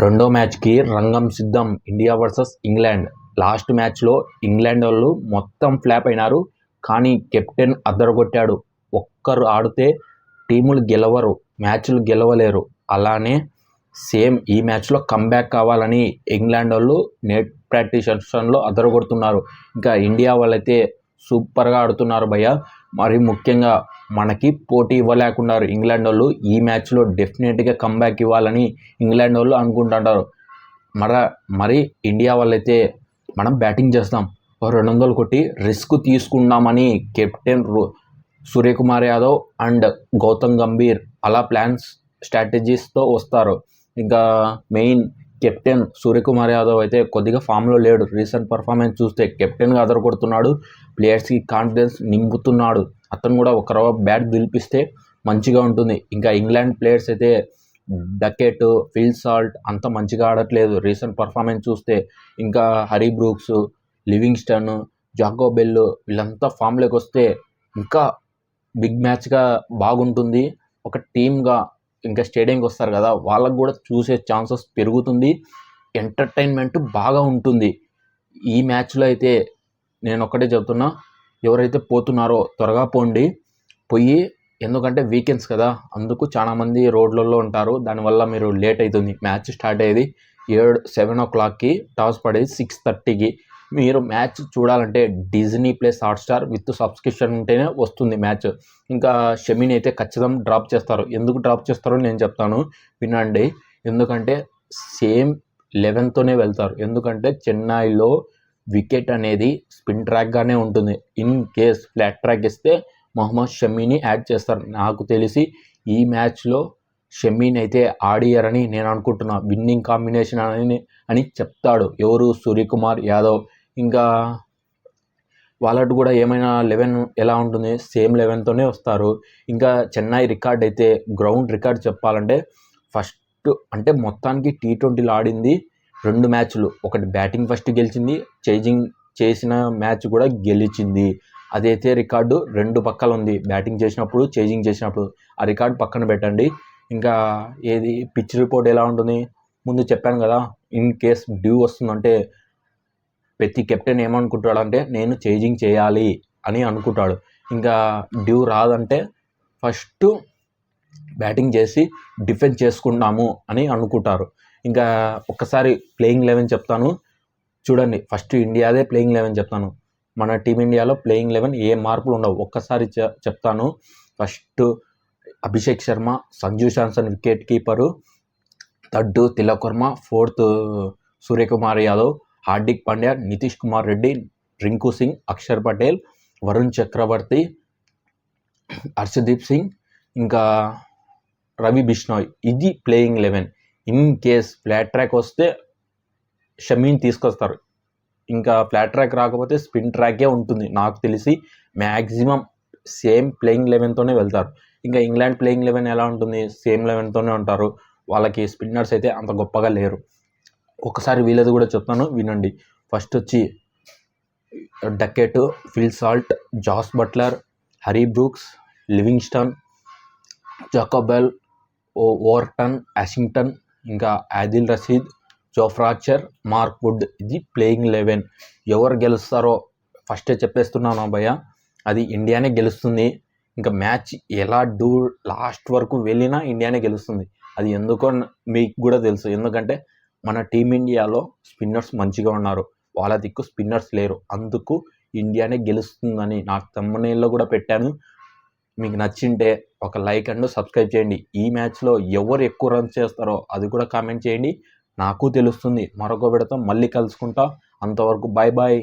రెండో మ్యాచ్కి రంగం సిద్ధం. India versus England. లాస్ట్ మ్యాచ్లో ఇంగ్లాండ్ వాళ్ళు మొత్తం ఫ్లాప్ అయినారు, కానీ కెప్టెన్ అదరగొట్టాడు. ఒక్కరు ఆడితే టీములు గెలవరు, మ్యాచ్లు గెలవలేరు. అలానే సేమ్ ఈ మ్యాచ్లో కంబ్యాక్ కావాలని ఇంగ్లాండ్ వాళ్ళు నెట్ ప్రాక్టీస్ సెషన్లో అదరగొడుతున్నారు. ఇంకా ఇండియా వాళ్ళైతే సూపర్గా ఆడుతున్నారు భయ్య. మరి ముఖ్యంగా మనకి పోటీ ఇవ్వలేకున్నారు ఇంగ్లాండ్ వాళ్ళు. ఈ మ్యాచ్లో డెఫినెట్గా కంబ్యాక్ ఇవ్వాలని ఇంగ్లాండ్ వాళ్ళు అనుకుంటుంటారు. మరి ఇండియా వాళ్ళైతే మనం బ్యాటింగ్ చేస్తాం, 200 కొట్టి రిస్క్ తీసుకుందామని కెప్టెన్ సూర్యకుమార్ యాదవ్ అండ్ గౌతమ్ గంభీర్ అలా ప్లాన్స్ స్ట్రాటజీస్తో వస్తారు. ఇంకా మెయిన్ కెప్టెన్ సూర్యకుమార్ యాదవ్ అయితే కొద్దిగా ఫామ్లో లేడు. రీసెంట్ పర్ఫార్మెన్స్ చూస్తే కెప్టెన్గా అదరగొడుతున్నాడు, ప్లేయర్స్కి కాన్ఫిడెన్స్ నింపుతున్నాడు. అతను కూడా ఒక రవ్వ బ్యాట్ గెలిపిస్తే మంచిగా ఉంటుంది. ఇంకా ఇంగ్లాండ్ ప్లేయర్స్ అయితే డకెట్, ఫిల్ సాల్ట్ అంత మంచిగా ఆడట్లేదు రీసెంట్ పర్ఫార్మెన్స్ చూస్తే. ఇంకా హరీ బ్రూక్స్, లివింగ్స్టన్, జాకో బెల్ వీళ్ళంతా ఫామ్లోకి వస్తే ఇంకా బిగ్ మ్యాచ్గా బాగుంటుంది. ఒక టీమ్గా ఇంకా స్టేడియంకి వస్తారు కదా, వాళ్ళకు కూడా చూసే ఛాన్సెస్ పెరుగుతుంది, ఎంటర్టైన్మెంట్ బాగా ఉంటుంది. ఈ మ్యాచ్లో అయితే నేను ఒక్కటే చెప్తున్నా, ఎవరైతే పోతున్నారో త్వరగా పోయి, ఎందుకంటే వీకెండ్స్ కదా, అందుకు చాలామంది రోడ్లలో ఉంటారు. దానివల్ల మీరు లేట్ అవుతుంది. మ్యాచ్ స్టార్ట్ అయ్యేది 7 o'clockకి, టాస్ పడేది 6:30కి. మీరు మ్యాచ్ చూడాలంటే Disney plus Hotstar with subscription ఉంటేనే వస్తుంది మ్యాచ్. ఇంకా షమీని అయితే ఖచ్చితంగా డ్రాప్ చేస్తారు. ఎందుకు డ్రాప్ చేస్తారో నేను చెప్తాను, వినండి. ఎందుకంటే సేమ్ 11తోనే వెళ్తారు. ఎందుకంటే చెన్నైలో వికెట్ అనేది స్పిన్ ట్రాక్గానే ఉంటుంది. ఇన్ కేస్ ఫ్లాట్ ట్రాక్ ఇస్తే మొహమ్మద్ షమీని యాడ్ చేస్తారు. నాకు తెలిసి ఈ మ్యాచ్లో షమీని అయితే ఆడియరని నేను అనుకుంటున్నా. విన్నింగ్ కాంబినేషన్ అని చెప్తాడు ఎవరు, సూర్యకుమార్ యాదవ్. ఇంకా వాళ్ళకు కూడా ఏమైనా 11 ఎలా ఉంటుంది, సేమ్ 11తోనే వస్తారు. ఇంకా చెన్నై రికార్డ్ అయితే గ్రౌండ్ రికార్డ్ చెప్పాలంటే ఫస్ట్ అంటే మొత్తానికి T20లో ఆడింది 2 మ్యాచ్లు. ఒకటి బ్యాటింగ్ ఫస్ట్ గెలిచింది, చేజింగ్ చేసిన మ్యాచ్ కూడా గెలిచింది. అదైతే రికార్డు 2 పక్కల ఉంది, బ్యాటింగ్ చేసినప్పుడు, చేజింగ్ చేసినప్పుడు. ఆ రికార్డు పక్కన పెట్టండి. ఇంకా ఏది పిచ్ రిపోర్ట్ ఎలా ఉంటుంది ముందు చెప్పాను కదా. ఇన్ కేస్ డ్యూ వస్తుందంటే ప్రతి కెప్టెన్ ఏమనుకుంటాడంటే నేను చేజింగ్ చేయాలి అని అనుకుంటాడు. ఇంకా డ్యూ రాదంటే ఫస్ట్ బ్యాటింగ్ చేసి డిఫెన్స్ చేసుకుంటాము అని అనుకుంటారు. ఇంకా ఒక్కసారి ప్లేయింగ్ 11 చెప్తాను చూడండి. ఫస్ట్ ఇండియాదే ప్లేయింగ్ 11 చెప్తాను. మన టీమిండియాలో ప్లేయింగ్ 11 ఏ మార్పులు ఉండవు. ఒక్కసారి చెప్తాను. First Abhishek Sharma, Sanju Samson wicket keeper. Third Tilak Varma, fourth Suryakumar Yadav, Hardik Pandya, Nitish Kumar Reddy, Rinku Singh, Axar Patel, Varun Chakravarthy, Harshdeep Singh, ఇంకా రవి బిష్నాయ్. ఇది playing 11. In case flat track వస్తే షమీని తీసుకొస్తారు. ఇంకా ఫ్లాట్ ట్రాక్ రాకపోతే స్పిన్ ట్రాకే ఉంటుంది. నాకు తెలిసి మ్యాక్సిమం సేమ్ ప్లేయింగ్ 11తోనే వెళ్తారు. ఇంకా ఇంగ్లాండ్ ప్లేయింగ్ 11 ఎలా ఉంటుంది, సేమ్ 11తోనే ఉంటారు. వాళ్ళకి స్పిన్నర్స్ అయితే అంత గొప్పగా లేరు. ఒకసారి వీళ్ళది కూడా చెప్తాను, వినండి. ఫస్ట్ వచ్చి Duckett, Phil Salt, Jos Buttler, Harry Brooks, Livingstone, Jacob Bethell, Overton, యాషింగ్టన్, ఇంకా Adil Rashid, Jofra Archer, Mark Wood. ఇది ప్లేయింగ్ 11. ఎవరు గెలుస్తారో ఫస్టే చెప్పేస్తున్నాను భయ్య, అది ఇండియానే గెలుస్తుంది. ఇంకా మ్యాచ్ ఎలా లాస్ట్ వరకు వెళ్ళినా ఇండియానే గెలుస్తుంది. అది ఎందుకో మీకు కూడా తెలుసు. ఎందుకంటే మన టీమిండియాలో స్పిన్నర్స్ మంచిగా ఉన్నారు, వాళ్ళ దిక్కు స్పిన్నర్స్ లేరు. అందుకు ఇండియానే గెలుస్తుందని నాకు థంబ్నెయిల్లో కూడా పెట్టాను. మీకు నచ్చింటే ఒక లైక్ అండ్ సబ్స్క్రైబ్ చేయండి. ఈ మ్యాచ్లో ఎవరు ఎక్కువ రన్స్ చేస్తారో అది కూడా కామెంట్ చేయండి, నాకు తెలుస్తుంది. మరొక విడత మళ్ళీ కలుసుకుంటా. అంతవరకు బాయ్ బాయ్.